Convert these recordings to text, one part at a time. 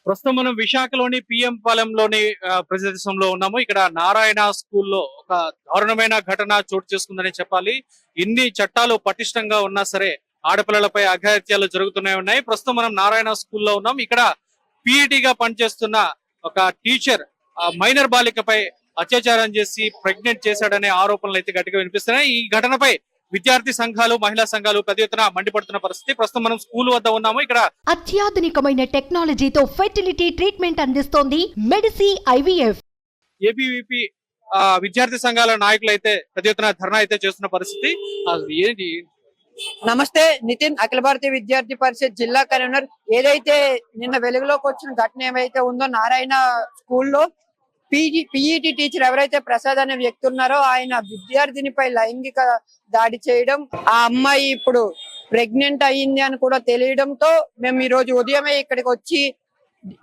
ప్రస్తుతం మనం విశాఖలోని పిఎం పాలెంలోని ప్రదేశంలో ఉన్నాము. ఇక్కడ నారాయణ స్కూల్లో ఒక దారుణమైన ఘటన చోటు చేసుకుందని చెప్పాలి. ఇన్ని చట్టాలు పటిష్టంగా ఉన్నా సరే ఆడపిల్లలపై అఘాయిత్యాలు జరుగుతూనే ఉన్నాయి. ప్రస్తుతం మనం నారాయణ స్కూల్లో ఉన్నాం. ఇక్కడ పీఈటీగా పనిచేస్తున్న ఒక టీచర్ మైనర్ బాలికపై అత్యాచారం చేసి ప్రెగ్నెంట్ చేశాడనే ఆరోపణలు అయితే గట్టిగా వినిపిస్తున్నాయి. ఈ ఘటనపై విద్యార్థి సంఘాలు, మహిళా సంఘాలు పెద్ద ఎత్తున మండిపడుతున్న పరిస్థితి. ప్రస్తుతం మనం స్కూల్ వద్ద ఉన్నాము. ఇక్కడ అత్యాధునికమైన టెక్నాలజీతో ఫెర్టిలిటీ ట్రీట్మెంట్ అందిస్తోంది మెడిసి ఐవీఎఫ్. ఏబీవీపీ విద్యార్థి సంఘాల నాయకులు అయితే పెద్ద ఎత్తున ధర్నా అయితే చేస్తున్న పరిస్థితి. ఏంటి? నమస్తే, నితిన్, అఖిల భారతీయ విద్యార్థి పరిషత్ జిల్లా కన్వీనర్. ఏదైతే నిన్న వెలుగులోకి వచ్చిన ఘటన ఏమైతే ఉందో, నారాయణ స్కూల్లో పీఈటీ టీచర్ ఎవరైతే ప్రసాద్ అనే వ్యక్తి ఉన్నారో ఆయన విద్యార్థినిపై లైంగిక దాడి చేయడం, ఆ అమ్మాయి ఇప్పుడు ప్రెగ్నెంట్ అయ్యింది అని కూడా తెలియడంతో మేము ఈ రోజు ఉదయమే ఇక్కడికి వచ్చి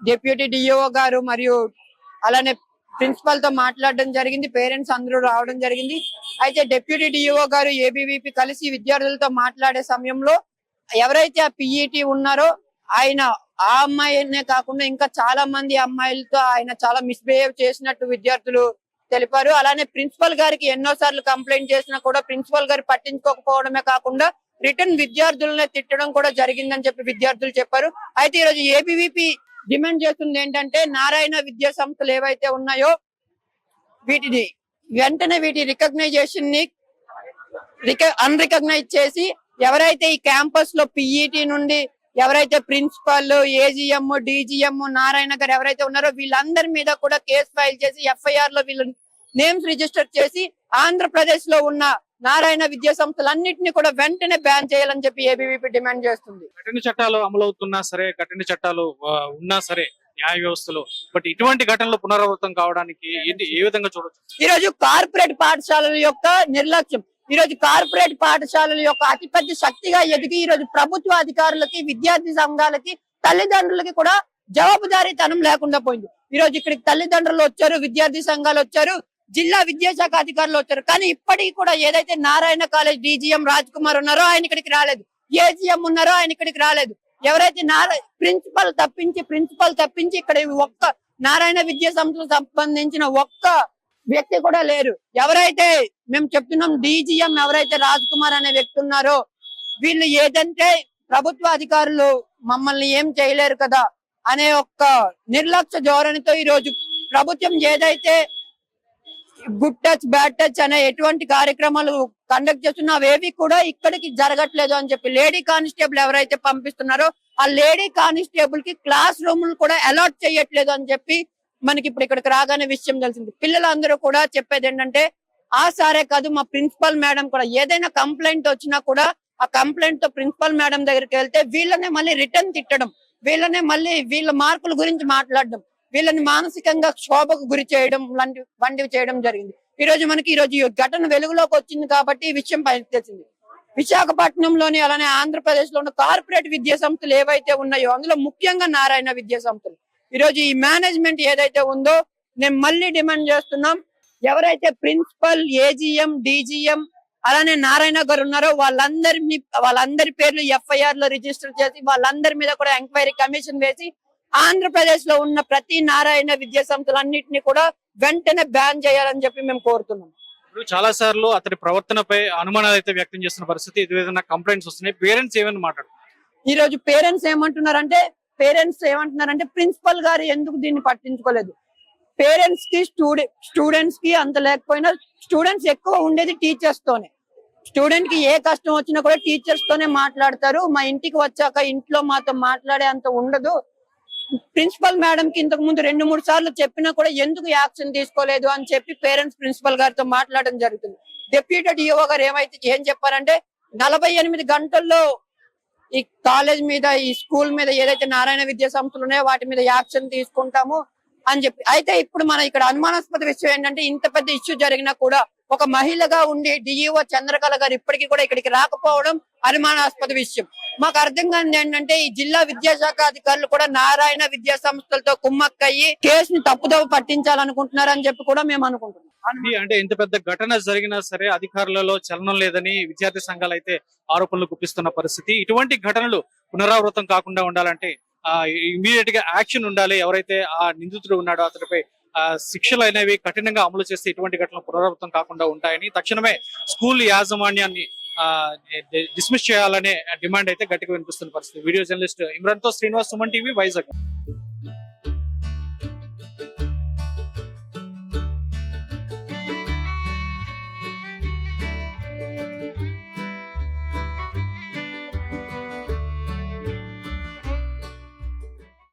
డిప్యూటీ డిఓ గారు మరియు అలానే ప్రిన్సిపల్ తో మాట్లాడడం జరిగింది. పేరెంట్స్ అందరూ రావడం జరిగింది. అయితే డిప్యూటీ డిఓ గారు ఏబీవీపీ కలిసి విద్యార్థులతో మాట్లాడే సమయంలో ఎవరైతే ఆ పీఈటీ ఉన్నారో ఆయన ఆ అమ్మాయినే కాకుండా ఇంకా చాలా మంది అమ్మాయిలతో ఆయన చాలా మిస్బిహేవ్ చేసినట్టు విద్యార్థులు తెలిపారు. అలానే ప్రిన్సిపల్ గారికి ఎన్నోసార్లు కంప్లైంట్ చేసినా కూడా ప్రిన్సిపల్ గారు పట్టించుకోకపోవడమే కాకుండా రిటర్న్ విద్యార్థులనే తిట్టడం కూడా జరిగిందని చెప్పి విద్యార్థులు చెప్పారు. అయితే ఈ రోజు ఏబీవీపీ డిమాండ్ చేస్తుంది ఏంటంటే, నారాయణ విద్యా సంస్థలు ఏవైతే ఉన్నాయో వీటిని వెంటనే వీటి రికగ్నైజేషన్ ని అన్రికగ్నైజ్ చేసి ఎవరైతే ఈ క్యాంపస్ లో పీఈటీ నుండి ఎవరైతే ప్రిన్సిపల్, ఏజీఎం, డీజీఎం, నారాయణ గారు ఎవరైతే ఉన్నారో వీళ్ళందరి మీద కూడా కేసు ఫైల్ చేసి ఎఫ్ఐఆర్ లో వీళ్ళ నేమ్స్ రిజిస్టర్ చేసి ఆంధ్రప్రదేశ్ లో ఉన్న నారాయణ విద్యా సంస్థలన్నింటినీ కూడా వెంటనే బ్యాన్ చేయాలని చెప్పి ఏబీవీపీ డిమాండ్ చేస్తుంది. కఠిన చట్టాలు అమలవుతున్నా సరే, కఠిన చట్టాలు ఉన్నా సరే న్యాయ వ్యవస్థలో, బట్ ఇటువంటి ఘటనలు పునరావృతం కావడానికి ఏ విధంగా చూడొచ్చు? ఈ రోజు కార్పొరేట్ పాఠశాలల యొక్క నిర్లక్ష్యం, ఈ రోజు కార్పొరేట్ పాఠశాలల యొక్క అతిపెద్ద శక్తిగా ఎదిగి ఈ రోజు ప్రభుత్వ అధికారులకి, విద్యార్థి సంఘాలకి, తల్లిదండ్రులకి కూడా జవాబుదారీతనం లేకుండా పోయింది. ఈ రోజు ఇక్కడికి తల్లిదండ్రులు వచ్చారు, విద్యార్థి సంఘాలు వచ్చారు, జిల్లా విద్యాశాఖ అధికారులు వచ్చారు. కానీ ఇప్పటికీ కూడా ఏదైతే నారాయణ కాలేజ్ డీజీఎం రాజ్ కుమార్ ఉన్నారో ఆయన ఇక్కడికి రాలేదు, ఏజీఎం ఉన్నారో ఆయన ఇక్కడికి రాలేదు. ఎవరైతే ప్రిన్సిపల్ తప్పించి ఇక్కడ ఒక్క నారాయణ విద్యా సంస్థలకు సంబంధించిన ఒక్క వ్యక్తి కూడా లేరు. ఎవరైతే మేము చెప్తున్నాం డీజీఎం ఎవరైతే రాజ్ కుమార్ అనే వ్యక్తి ఉన్నారో వీళ్ళు ఏదంటే ప్రభుత్వ అధికారులు మమ్మల్ని ఏం చేయలేరు కదా అనే ఒక్క నిర్లక్ష్య ధోరణితో ఈ రోజు ప్రభుత్వం ఏదైతే గుడ్ టచ్, బ్యాడ్ టచ్ అనే ఎటువంటి కార్యక్రమాలు కండక్ట్ చేస్తున్నా అవేవి కూడా ఇక్కడికి జరగట్లేదు అని చెప్పి లేడీ కానిస్టేబుల్ ఎవరైతే పంపిస్తున్నారో ఆ లేడీ కానిస్టేబుల్ కి క్లాస్ రూములు కూడా అలాట్ చేయట్లేదు అని చెప్పి మనకి ఇప్పుడు ఇక్కడికి రాగానే విషయం తెలిసింది. పిల్లలందరూ కూడా చెప్పేది ఏంటంటే, ఆ సారే కాదు మా ప్రిన్సిపల్ మేడం కూడా ఏదైనా కంప్లైంట్ వచ్చినా కూడా ఆ కంప్లైంట్ తో ప్రిన్సిపల్ మేడం దగ్గరికి వెళ్తే వీళ్ళనే మళ్ళీ రిటర్న్ తిట్టడం, వీళ్ళనే మళ్ళీ వీళ్ళ మార్కుల గురించి మాట్లాడడం, వీళ్ళని మానసికంగా క్షోభకు గురి చేయడం వంటివి చేయడం జరిగింది. ఈ రోజు ఈ ఘటన వెలుగులోకి వచ్చింది కాబట్టి ఈ విషయం పైకి తెలిసింది. విశాఖపట్నంలోని అలానే ఆంధ్రప్రదేశ్ లో ఉన్న కార్పొరేట్ విద్యా సంస్థలు ఏవైతే ఉన్నాయో అందులో ముఖ్యంగా నారాయణ విద్యా సంస్థలు ఈ రోజు ఈ మేనేజ్మెంట్ ఏదైతే ఉందో నేను మళ్ళీ డిమాండ్ చేస్తున్నాం, ఎవరైతే ప్రిన్సిపల్, ఏజీఎం, డీజీఎం అలానే నారాయణ గారు ఉన్నారో వాళ్ళందరి పేర్లు ఎఫ్ఐఆర్ లో రిజిస్టర్ చేసి వాళ్ళందరి మీద కూడా ఎంక్వైరీ కమిషన్ వేసి ఆంధ్రప్రదేశ్ లో ఉన్న ప్రతి నారాయణ విద్యా సంస్థలన్నింటినీ కూడా వెంటనే బ్యాన్ చేయాలని చెప్పి మేము కోరుతున్నాం. చాలా సార్లు అతని ప్రవర్తనపై అనుమానాలు అయితే వ్యక్తం చేస్తున్న పరిస్థితి, ఏదైనా కంప్లైంట్స్ వస్తున్నాయి. పేరెంట్స్ ఏమని మాట్లాడుతున్నారు? ఈ రోజు పేరెంట్స్ ఏమంటున్నారంటే ప్రిన్సిపల్ గారు ఎందుకు దీన్ని పట్టించుకోలేదు. పేరెంట్స్ కి స్టూడెంట్స్ కి అంత లేకపోయినా స్టూడెంట్స్ ఎక్కువ ఉండేది టీచర్స్ తోనే. స్టూడెంట్ కి ఏ కష్టం వచ్చినా కూడా టీచర్స్ తోనే మాట్లాడతారు. మా ఇంటికి వచ్చాక ఇంట్లో మాతో మాట్లాడే అంత ఉండదు. ప్రిన్సిపల్ మేడం కి ఇంతకు ముందు 2-3 సార్లు చెప్పినా కూడా ఎందుకు యాక్షన్ తీసుకోలేదు అని చెప్పి పేరెంట్స్ ప్రిన్సిపల్ గారితో మాట్లాడడం జరుగుతుంది. డిప్యూటీ డిఓ గారు ఏం చెప్పారంటే 48 గంటల్లో ఈ కాలేజ్ మీద, ఈ స్కూల్ మీద ఏదైతే నారాయణ విద్యా సంస్థలు ఉన్నాయో వాటి మీద యాక్షన్ తీసుకుంటాము అని చెప్పి. అయితే ఇప్పుడు మన ఇక్కడ అనుమానాస్పద విషయం ఏంటంటే, ఇంత పెద్ద ఇష్యూ జరిగినా కూడా ఒక మహిళగా ఉండి డిఈఓ చంద్రకళ గారు ఇప్పటికీ కూడా ఇక్కడికి రాకపోవడం అనుమానాస్పద విషయం. మాకు అర్థం కానిది ఏంటంటే, ఈ జిల్లా విద్యాశాఖ అధికారులు కూడా నారాయణ విద్యా సంస్థలతో కుమ్మక్కయ్యి కేసుని తప్పుదోవ పట్టించాలనుకుంటున్నారని చెప్పి కూడా మేము అనుకుంటున్నాం. అంటే ఇంత పెద్ద ఘటన జరిగినా సరే అధికారులలో చలనం లేదని విద్యార్థి సంఘాలు అయితే ఆరోపణలు గుప్పిస్తున్న పరిస్థితి. ఇటువంటి ఘటనలు పునరావృతం కాకుండా ఉండాలంటే ఇమీడియట్ గా యాక్షన్ ఉండాలి. ఎవరైతే ఆ నిందితుడు ఉన్నాడో అతడిపై శిక్షలు అనేవి కఠినంగా అమలు చేస్తే ఇటువంటి ఘటనలు పునరావృతం కాకుండా ఉంటాయని తక్షణమే స్కూల్ యాజమాన్యాన్ని డిస్మిస్ చేయాలనే డిమాండ్ అయితే గట్టిగా వినిపిస్తున్న పరిస్థితి. వీడియో జర్నలిస్ట్ ఇమ్రాన్ తో శ్రీనివాస్, సుమన్ టీవీ, వైజాగ్.